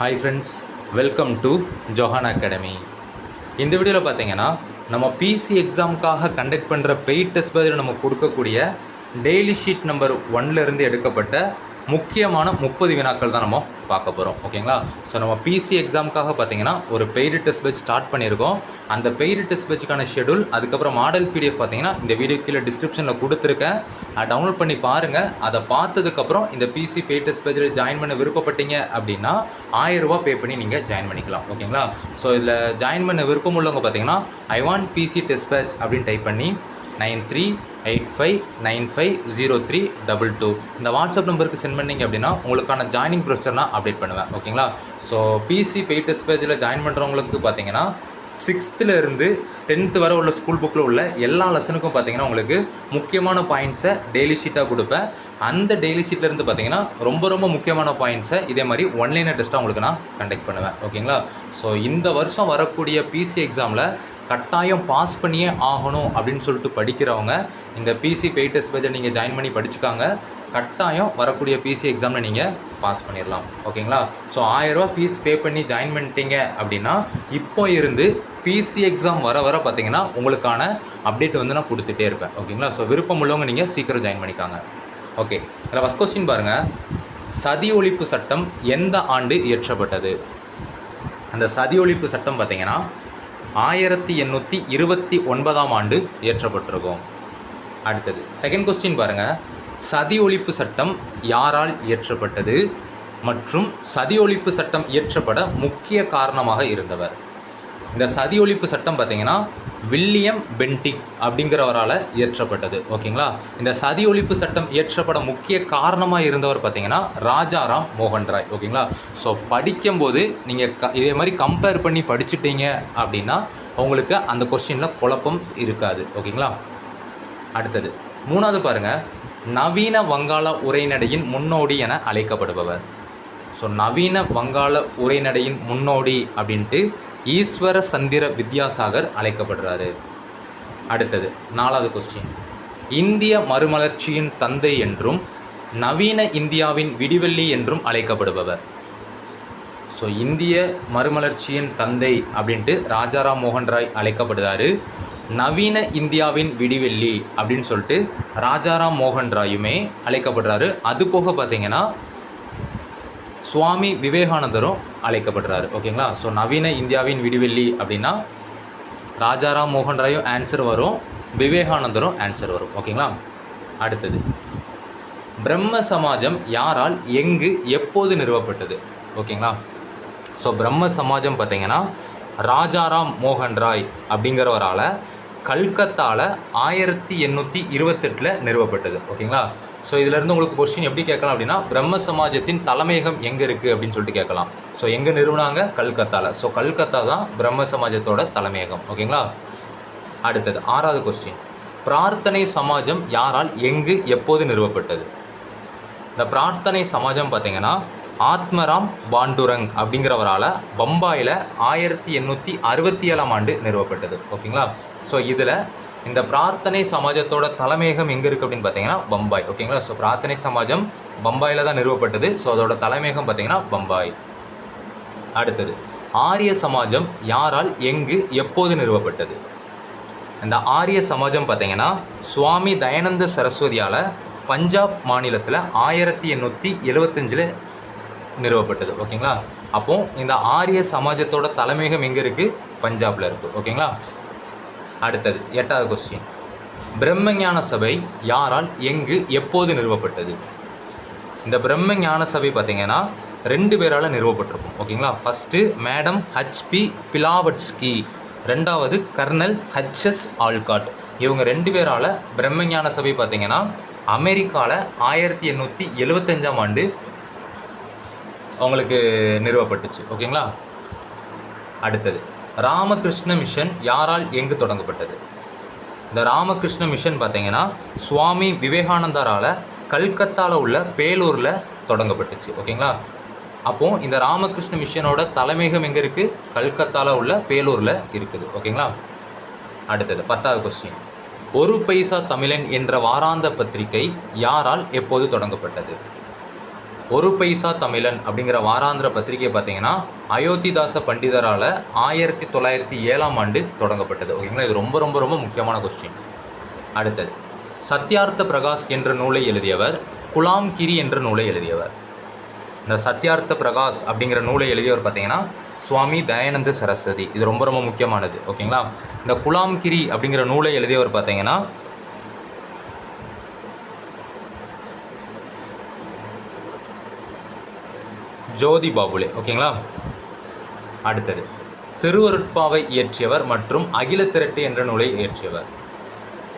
Hi friends, welcome to Johan academy. இந்த வீடியோவில் பார்த்தீங்கன்னா நம்ம பிசி எக்ஸாமுக்காக கண்டக்ட் பண்ணுற பெய்ட் டெஸ்ட் பதில் நம்ம கொடுக்கக்கூடிய டெய்லி ஷீட் நம்பர் 1லேருந்து எடுக்கப்பட்ட முக்கியமான 30 வினாக்கள் தான் நம்ம பார்க்க போகிறோம். ஓகேங்களா? ஸோ நம்ம பிசி எக்ஸாமுக்காக பார்த்தீங்கன்னா ஒரு பெய்டு டெஸ்ட் பேட்ச் ஸ்டார்ட் பண்ணியிருக்கோம். அந்த பெய்டு டெஸ்ட் பேட்சுக்கான ஷெடியூல், அதுக்கப்புறம் மாடல் பிடிஎஃப் பார்த்தீங்கன்னா இந்த வீடியோ கீழே டிஸ்கிரிப்ஷனில் கொடுத்துருக்கேன். அதை டவுன்லோட் பண்ணி பாருங்கள். அதை பார்த்ததுக்கப்புறம் இந்த பிசி பெய்டு டெஸ்ட் பேட்சில் ஜாயின் பண்ண விருப்பப்பட்டீங்க அப்படின்னா 1000 ரூபா பே பண்ணி நீங்கள் ஜாயின் பண்ணிக்கலாம். ஓகேங்களா? ஸோ இதில் ஜாயின் பண்ண விருப்பம் உள்ளவங்க பார்த்தீங்கன்னா I want PC test batch அப்படின்னு டைப் பண்ணி 9385950322 இந்த வாட்ஸ்அப் நம்பருக்கு சென்ட் பண்ணிங்க அப்படின்னா உங்களுக்கான ஜாயினிங் ப்ரொசீஜர் நான் அப்டேட் பண்ணுவேன். ஓகேங்களா? ஸோ பிசி பெய்ட் டெஸ்ட் பேஜில் ஜாயின் பண்ணுறவங்களுக்கு பார்த்தீங்கன்னா 6th to 10th வரை உள்ள ஸ்கூல் புக்கில் உள்ள எல்லா லெசனுக்கும் பார்த்தீங்கன்னா உங்களுக்கு முக்கியமான பாயிண்ட்ஸை டெய்லி ஷீட்டாக கொடுப்பேன். அந்த டெய்லி ஷீட்லேருந்து பார்த்தீங்கன்னா ரொம்ப முக்கியமான பாயிண்ட்ஸை இதே மாதிரி ஒன்லைனர் டெஸ்ட்டாக உங்களுக்கு நான் கண்டக்ட் பண்ணுவேன். ஓகேங்களா? ஸோ இந்த வருஷம் வரக்கூடிய பிசி எக்ஸாமில் கட்டாயம் பாஸ் பண்ணியே ஆகணும் அப்படின்னு சொல்லிட்டு படிக்கிறவங்க இந்த பிசி பெய்ட் டெஸ்ட் பேஜை நீங்கள் ஜாயின் பண்ணி படிச்சுக்காங்க. கட்டாயம் வரக்கூடிய பிசி எக்ஸாமில் நீங்கள் பாஸ் பண்ணிடலாம். ஓகேங்களா? ஸோ 1000 ரூபா ஃபீஸ் பே பண்ணி ஜாயின் பண்ணிட்டீங்க அப்படின்னா இப்போ இருந்து பிசி எக்ஸாம் வர பார்த்தீங்கன்னா உங்களுக்கான அப்டேட் வந்து நான் கொடுத்துட்டே இருப்பேன். ஓகேங்களா? ஸோ விருப்பம் உள்ளவங்க நீங்கள் சீக்கிரம் ஜாயின் பண்ணிக்காங்க. ஓகே, இதில் ஃபஸ்ட் கொஸ்டின் பாருங்கள். சதி ஒழிப்பு சட்டம் எந்த ஆண்டு இயற்றப்பட்டது? அந்த சதி ஒழிப்பு சட்டம் பார்த்தீங்கன்னா 1829ஆம் ஆண்டு இயற்றப்பட்டிருக்கும். அடுத்தது செகண்ட் கொஸ்டின் பாருங்கள். சதி ஒழிப்பு சட்டம் யாரால் இயற்றப்பட்டது மற்றும் சதி ஒழிப்பு சட்டம் இயற்றப்பட முக்கிய காரணமாக இருந்தவர்? இந்த சதி ஒழிப்பு சட்டம் பார்த்தீங்கன்னா வில்லியம் பென்டிக் அப்படிங்கிறவரால் இயற்றப்பட்டது. ஓகேங்களா? இந்த சதி ஒழிப்பு சட்டம் இயற்றப்பட முக்கிய காரணமாக இருந்தவர் பார்த்தீங்கன்னா ராஜாராம் மோகன் ராய். ஓகேங்களா? ஸோ படிக்கும்போது நீங்கள் இதே மாதிரி கம்பேர் பண்ணி படிச்சுட்டீங்க அப்படின்னா உங்களுக்கு அந்த கொஸ்டினில் குழப்பம் இருக்காது. ஓகேங்களா? அடுத்தது மூணாவது பாருங்கள். நவீன வங்காள உரைநடையின் முன்னோடி என அழைக்கப்படுபவர்? ஸோ நவீன வங்காள உரைநடையின் முன்னோடி அப்படின்ட்டு ஈஸ்வர சந்திர வித்யாசாகர் அழைக்கப்படுறாரு. அடுத்தது நாலாவது கொஸ்டின். இந்திய மறுமலர்ச்சியின் தந்தை என்றும் நவீன இந்தியாவின் விடிவெள்ளி என்றும் அழைக்கப்படுபவர்? ஸோ இந்திய மறுமலர்ச்சியின் தந்தை அப்படின்ட்டு ராஜாராம் மோகன் ராய் அழைக்கப்படுறாரு. நவீன இந்தியாவின் விடிவெள்ளி அப்படின்னு சொல்லிட்டு ராஜாராம் மோகன் ராயுமே அழைக்கப்படுறாரு. அது போக பார்த்தீங்கன்னா சுவாமி விவேகானந்தரும் அழைக்கப்படுறாரு. ஓகேங்களா? ஸோ நவீன இந்தியாவின் விடிவெள்ளி அப்படின்னா ராஜாராம் மோகன் ராயும் ஆன்சர் வரும், விவேகானந்தரும் ஆன்சர் வரும். ஓகேங்களா? அடுத்தது பிரம்ம சமாஜம் யாரால் எங்கு எப்போது நிறுவப்பட்டது? ஓகேங்களா? ஸோ பிரம்ம சமாஜம் பார்த்தீங்கன்னா ராஜாராம் மோகன் ராய் அப்படிங்கிறவரால் கல்கத்தாவில் 1828 நிறுவப்பட்டது. ஓகேங்களா? ஸோ இதிலேருந்து உங்களுக்கு கொஸ்டின் எப்படி கேட்கலாம் அப்படின்னா பிரம்ம சமாஜத்தின் தலைமையகம் எங்கே இருக்குது அப்படின்னு சொல்லிட்டு கேட்கலாம். ஸோ எங்கே நிறுவனாங்க? கல்கத்தாவில். ஸோ கல்கத்தா தான் பிரம்ம சமாஜத்தோட தலைமையகம். ஓகேங்களா? அடுத்தது ஆறாவது கொஸ்டின். பிரார்த்தனை சமாஜம் யாரால் எங்கு எப்போது நிறுவப்பட்டது? இந்த பிரார்த்தனை சமாஜம் பார்த்தீங்கன்னா ஆத்மராம் பாண்டுரங் அப்படிங்கிறவரால் பம்பாயில் 1867ஆம் ஆண்டு நிறுவப்பட்டது. ஓகேங்களா? ஸோ இதில் இந்த பிரார்த்தனை சமாஜத்தோட தலைமையகம் எங்கே இருக்குது அப்படின்னு பார்த்தீங்கன்னா பம்பாய். ஓகேங்களா? ஸோ பிரார்த்தனை சமாஜம் பம்பாயில் தான் நிறுவப்பட்டது. ஸோ அதோட தலைமையகம் பார்த்தீங்கன்னா பம்பாய். அடுத்தது ஆரிய சமாஜம் யாரால் எங்கு எப்போது நிறுவப்பட்டது? இந்த ஆரிய சமாஜம் பார்த்தீங்கன்னா சுவாமி தயானந்த சரஸ்வதியால் பஞ்சாப் மாநிலத்தில் 1875 நிறுவப்பட்டது. ஓகேங்களா? அப்போது இந்த ஆரிய சமாஜத்தோட தலைமையகம் எங்கே இருக்குது? பஞ்சாபில் இருக்குது. ஓகேங்களா? அடுத்தது எட்டாவது கொஸ்டின். பிரம்மஞான சபை யாரால் எங்கு எப்போது நிறுவப்பட்டது? இந்த பிரம்மஞான சபை பார்த்தீங்கன்னா 2 பேரால் நிறுவப்பட்டிருக்கும். ஓகேங்களா? ஃபஸ்ட்டு மேடம் ஹச்பி பிலாவட்ஸ்கி, ரெண்டாவது கர்னல் ஹச்எஸ் ஆல்காட். இவங்க 2 பேரால் பிரம்மஞான சபை பார்த்தீங்கன்னா அமெரிக்காவில் 1875ஆம் ஆண்டு அவங்களுக்கு நிறுவப்பட்டுச்சு. ஓகேங்களா? அடுத்தது ராமகிருஷ்ண மிஷன் யாரால் எங்கு தொடங்கப்பட்டது? இந்த ராமகிருஷ்ண மிஷன் பார்த்தீங்கன்னா சுவாமி விவேகானந்தரால் கல்கத்தாவில் உள்ள பேலூரில் தொடங்கப்பட்டுச்சு. ஓகேங்களா? அப்போது இந்த ராமகிருஷ்ண மிஷனோட தலைமையகம் எங்கே இருக்குது? கல்கத்தாவில் உள்ள பேலூரில் இருக்குது. ஓகேங்களா? அடுத்தது 10வது கொஸ்டின். ஒரு பைசா தமிழன் என்ற வாராந்த பத்திரிகை யாரால் எப்போது தொடங்கப்பட்டது? ஒரு பைசா தமிழன் அப்படிங்கிற வாராந்திர பத்திரிகை பார்த்தீங்கன்னா அயோத்திதாச பண்டிதரால் 1907 தொடங்கப்பட்டது. ஓகேங்களா, இது ரொம்ப ரொம்ப ரொம்ப முக்கியமான கொஸ்டின். அடுத்தது, சத்யார்த்த பிரகாஷ் என்ற நூலை எழுதியவர், குலாம்கிரி என்ற நூலை எழுதியவர். இந்த சத்யார்த்த பிரகாஷ் அப்படிங்கிற நூலை எழுதியவர் பார்த்தீங்கன்னா சுவாமி தயானந்த சரஸ்வதி. இது ரொம்ப ரொம்ப முக்கியமானது. ஓகேங்களா, இந்த குலாம்கிரி அப்படிங்கிற நூலை எழுதியவர் பார்த்தீங்கன்னா ஜோதி பாபுலே. ஓகேங்களா, அடுத்தது, திருவருட்பாவை இயற்றியவர் மற்றும் அகில திரட்டு என்ற நூலை இயற்றியவர்.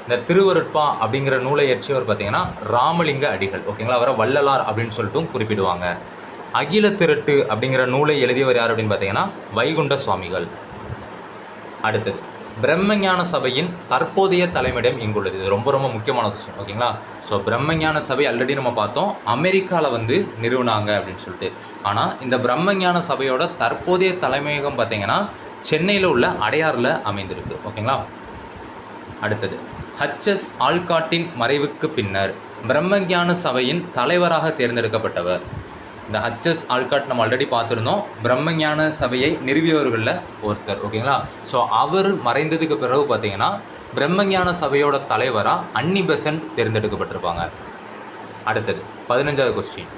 இந்த திருவருட்பா அப்படிங்கிற நூலை இயற்றியவர் பார்த்தீங்கன்னா ராமலிங்க அடிகள். ஓகேங்களா, அவரை வள்ளலார் அப்படின்னு சொல்லிட்டும் குறிப்பிடுவாங்க. அகில திரட்டு அப்படிங்கிற நூலை எழுதியவர் யார் அப்படின்னு பார்த்தீங்கன்னா வைகுண்ட சுவாமிகள். அடுத்தது, பிரம்மஞான சபையின் தற்போதைய தலைமையிடம் எங்குள்ளது? இது ரொம்ப ரொம்ப முக்கியமான கொஸ்டின். ஓகேங்களா, ஸோ பிரம்மஞான சபை ஆல்ரெடி நம்ம பார்த்தோம் அமெரிக்காவில் நிறுவனாங்க அப்படின்னு சொல்லிட்டு. ஆனால் இந்த பிரம்மஞான சபையோட தற்போதைய தலைமையகம் பார்த்தீங்கன்னா சென்னையில் உள்ள அடையாறில் அமைந்திருக்கு. ஓகேங்களா, அடுத்தது, ஹச்எஸ் ஆல்காட்டின் மறைவுக்கு பின்னர் பிரம்மஞான சபையின் தலைவராக தேர்ந்தெடுக்கப்பட்டவர். இந்த ஹச்எஸ் ஆல்காட் நம்ம ஆல்ரெடி பார்த்துருந்தோம், பிரம்மஞான சபையை நிறுவியவர்களில் ஒருத்தர். ஓகேங்களா, ஸோ அவர் மறைந்ததுக்கு பிறகு பார்த்தீங்கன்னா பிரம்மஞான சபையோட தலைவராக அன்னி பெசன்ட் தேர்ந்தெடுக்கப்பட்டிருப்பாங்க. அடுத்தது, 15வது கொஸ்டின்.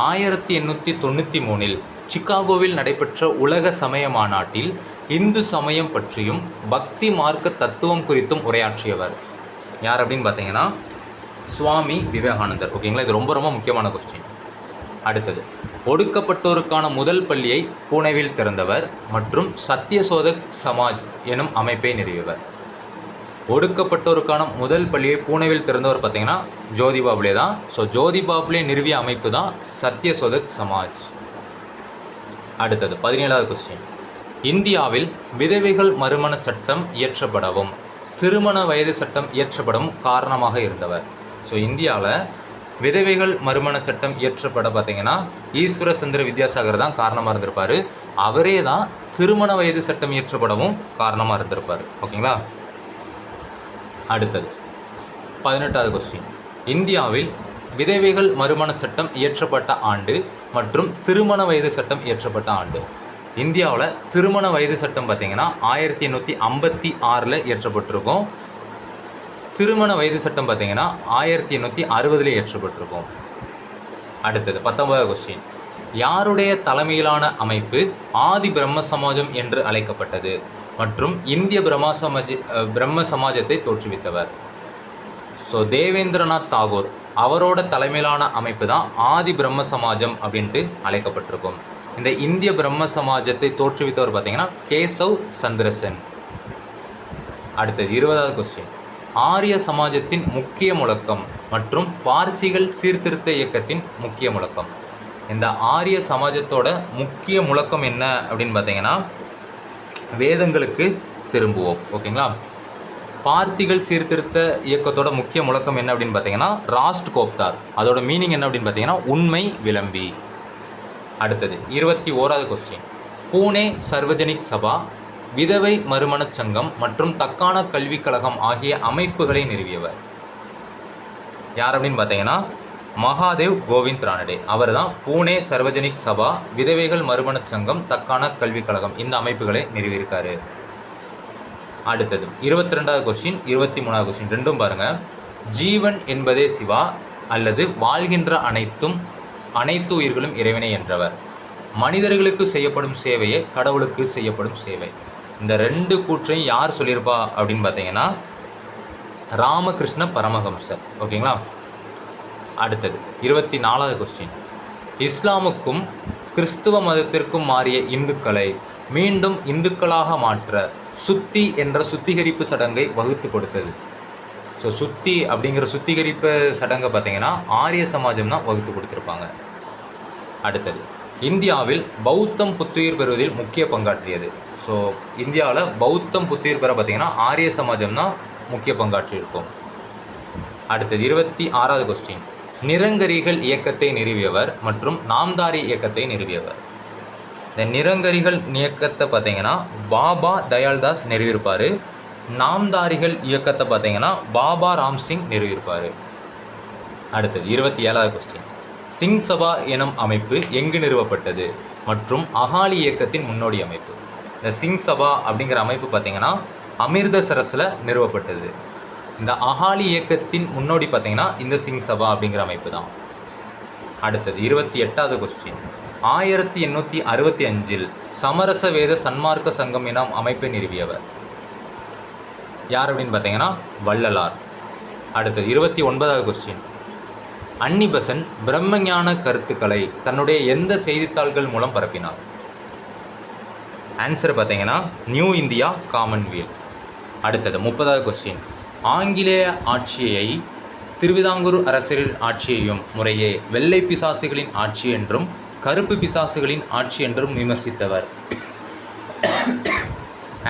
1893 சிகாகோவில் நடைபெற்ற உலக சமய மாநாட்டில் இந்து சமயம் பற்றியும் பக்தி மார்க்க தத்துவம் குறித்தும் உரையாற்றியவர் யார் அப்படின்னு பார்த்தீங்கன்னா சுவாமி விவேகானந்தர். ஓகேங்களா, இது ரொம்ப ரொம்ப முக்கியமான கொஸ்டின். அடுத்தது, ஒடுக்கப்பட்டோருக்கான முதல் பள்ளியை புனேவில் திறந்தவர் மற்றும் சத்யசோதக் சமாஜ் எனும் அமைப்பை நிறுவியவர். ஒடுக்கப்பட்டோருக்கான முதல் பள்ளியை புனேவில் திறந்தவர் பார்த்தீங்கன்னா ஜோதி பாபுலே தான். ஸோ ஜோதி பாபுலே நிறுவிய அமைப்பு தான் சத்யசோதக் சமாஜ். அடுத்தது, 17வது கொஸ்டின். இந்தியாவில் விதவைகள் மறுமண சட்டம் இயற்றப்படவும் திருமண வயது சட்டம் இயற்றப்படவும் காரணமாக இருந்தவர். ஸோ இந்தியாவில் விதவைகள் மறுமண சட்டம் இயற்றப்பட பார்த்தீங்கன்னா ஈஸ்வர சந்திர வித்யாசாகர் தான் காரணமாக இருந்திருப்பார். அவரே தான் திருமண வயது சட்டம் இயற்றப்படவும் காரணமாக இருந்திருப்பார். ஓகேங்களா, அடுத்தது, 18வது கொஸ்டின். இந்தியாவில் விதவைகள் மறுமண சட்டம் இயற்றப்பட்ட ஆண்டு மற்றும் திருமண வயது சட்டம் இயற்றப்பட்ட ஆண்டு. இந்தியாவில் திருமண வயது சட்டம் பார்த்தீங்கன்னா 1856 இயற்றப்பட்டிருக்கும். திருமண வயது சட்டம் பார்த்தீங்கன்னா 1860 இயற்றப்பட்டிருக்கும். அடுத்தது, 19வது கொஸ்டின். யாருடைய தலைமையிலான அமைப்பு ஆதி பிரம்ம சமாஜம் என்று அழைக்கப்பட்டது மற்றும் இந்திய பிரம்ம சமாஜத்தை தோற்றுவித்தவர்? ஸோ தேவேந்திரநாத் தாகூர் அவரோட தலைமையிலான அமைப்பு தான் ஆதி பிரம்ம சமாஜம் அப்படின்ட்டு அழைக்கப்பட்டிருக்கும். இந்த இந்திய பிரம்ம சமாஜத்தை தோற்றுவித்தவர் பார்த்தீங்கன்னா கேசவ் சந்திரசென். அடுத்தது, 20வது கொஸ்டின். ஆரிய சமாஜத்தின் முக்கிய முழக்கம் மற்றும் பார்சிகள் சீர்திருத்த இயக்கத்தின் முக்கிய முழக்கம். இந்த ஆரிய சமாஜத்தோட முக்கிய முழக்கம் என்ன அப்படின்னு பார்த்தீங்கன்னா வேதங்களுக்கு திரும்புவோம். ஓகேங்களா, பார்சிகள் சீர்திருத்த இயக்கத்தோட முக்கிய முழக்கம் என்ன அப்படின்னு பார்த்தீங்கன்னா ராஸ்ட் கோப்தார். அதோட மீனிங் என்ன அப்படின்னு பார்த்தீங்கன்னா உண்மை விளம்பி. அடுத்தது, 21வது கொஸ்டின். பூனே சர்வஜனிக் சபா, விதவை மறுமணச் சங்கம் மற்றும் தக்கான கல்விக் கழகம் ஆகிய அமைப்புகளை நிறுவியவர் யார் அப்படின்னு பார்த்தீங்கன்னா மகாதேவ் கோவிந்த் ரானடே. அவர் தான் பூனே சர்வஜனிக் சபா, விதவைகள் மறுமணச் சங்கம், தக்கான கல்விக் கழகம் இந்த அமைப்புகளை நிறுவியிருக்காரு. அடுத்தது, 22வது கொஸ்டின், 23வது கொஸ்டின் ரெண்டும் பாருங்கள். ஜீவன் என்பதே சிவா அல்லது வாழ்கின்ற அனைத்து உயிர்களும் இறைவனை என்றவர். மனிதர்களுக்கு செய்யப்படும் சேவையே கடவுளுக்கு செய்யப்படும் சேவை. இந்த ரெண்டு கூற்றையும் யார் சொல்லியிருப்பா அப்படின்னு பார்த்தீங்கன்னா ராமகிருஷ்ண பரமஹம்சர். ஓகேங்களா, அடுத்தது, 24வது கொஸ்டின். இஸ்லாமுக்கும் கிறிஸ்துவ மதத்திற்கும் மாறிய இந்துக்களை மீண்டும் இந்துக்களாக மாற்ற சுத்தி என்ற சுத்திகரிப்பு சடங்கை வகுத்து கொடுத்தது. ஸோ சுத்தி அப்படிங்கிற சுத்திகரிப்பு சடங்கை பார்த்தீங்கன்னா ஆரிய சமாஜம் தான் வகுத்து கொடுத்துருப்பாங்க. அடுத்தது, இந்தியாவில் பௌத்தம் புத்துயிர் பெறுவதில் முக்கிய பங்காற்றியது. ஸோ இந்தியாவில் பௌத்தம் புத்துயிர் பெற பார்த்தீங்கன்னா ஆரிய சமாஜம் தான் முக்கிய பங்காற்றியிருக்கும். அடுத்தது, 26வது கொஸ்டின். நிரங்கரிகள் இயக்கத்தை நிறுவியவர் மற்றும் நாம்தாரி இயக்கத்தை நிறுவியவர். இந்த நிரங்கரிகள் இயக்கத்தை பார்த்தீங்கன்னா பாபா தயால்தாஸ் நிறுவியிருப்பார். நாம்தாரிகள் இயக்கத்தை பார்த்தீங்கன்னா பாபா ராம்சிங் நிறுவியிருப்பார். அடுத்தது, 27வது கொஸ்டின். சிங் சபா எனும் அமைப்பு எங்கு நிறுவப்பட்டது மற்றும் அகாலி இயக்கத்தின் முன்னோடி அமைப்பு. இந்த சிங் சபா அப்படிங்கிற அமைப்பு பார்த்திங்கன்னா அமிர்தசரஸில் நிறுவப்பட்டது. இந்த அகாலி இயக்கத்தின் முன்னோடி பார்த்திங்கன்னா இந்த சிங் சபா அப்படிங்கிற அமைப்பு தான். அடுத்தது 28வது கொஸ்டின். 1865 சமரச வேத சன்மார்க்க சங்கம் எனும் அமைப்பை நிறுவியவர் யார் அப்படின்னு பார்த்தீங்கன்னா வள்ளலார். அடுத்தது 29வது கொஸ்டின். அன்னிபெசன்ட் பிரம்மஞான கருத்துக்களை தன்னுடைய எந்த செய்தித்தாள்கள் மூலம் பரப்பினார்? ஆன்சர் பார்த்தீங்கன்னா நியூ இந்தியா காமன்வெல்த். அடுத்தது 30வது கொஸ்டின். ஆங்கிலேய ஆட்சியை திருவிதாங்கூர் அரசரின் ஆட்சியையும் முறையே வெள்ளை பிசாசுகளின் ஆட்சி என்றும் கருப்பு பிசாசுகளின் ஆட்சி என்றும் விமர்சித்தவர்?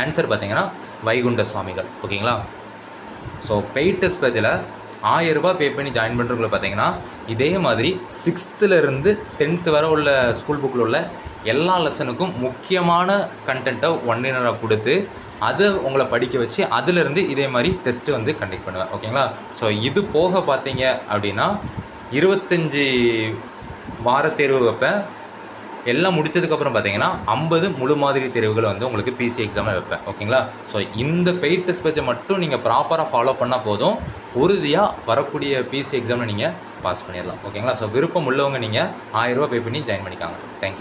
ஆன்சர் பார்த்தீங்கன்னா வைகுண்ட சுவாமிகள். ஓகேங்களா? ஸோ பெய்ட் டெஸ்ட் பேஜில் 1000 ரூபாய் பே பண்ணி ஜாயின் பண்ணுறவங்களை பார்த்தீங்கன்னா இதே மாதிரி 6th to 10th வரை உள்ள ஸ்கூல் புக்கில் உள்ள எல்லா லெசனுக்கும் முக்கியமான கண்டென்ட்டை ஒன்றினராக கொடுத்து அதை உங்களை படிக்க வச்சு அதிலிருந்து இதே மாதிரி டெஸ்ட்டு கண்டக்ட் பண்ணுவேன். ஓகேங்களா? ஸோ இது போக பார்த்தீங்க அப்படின்னா 25 வார தேர்வு வைப்பேன். எல்லாம் முடித்ததுக்கப்புறம் பார்த்தீங்கன்னா 50 முழு மாதிரி தேர்வுகளை உங்களுக்கு பிசி எக்ஸாமில் வைப்பேன். ஓகேங்களா? ஸோ இந்த பெய்ட் டெஸ்ட் பேட்சை மட்டும் நீங்கள் ப்ராப்பராக ஃபாலோ பண்ணால் போதும், உறுதியாக வரக்கூடிய பிசி எக்ஸாமில் நீங்கள் பாஸ் பண்ணிடலாம். ஓகேங்களா? ஸோ விருப்பம் உள்ளவங்க நீங்கள் 1000 ரூபாய் பே பண்ணி ஜாயின் பண்ணிக்காங்க. தேங்க்யூ.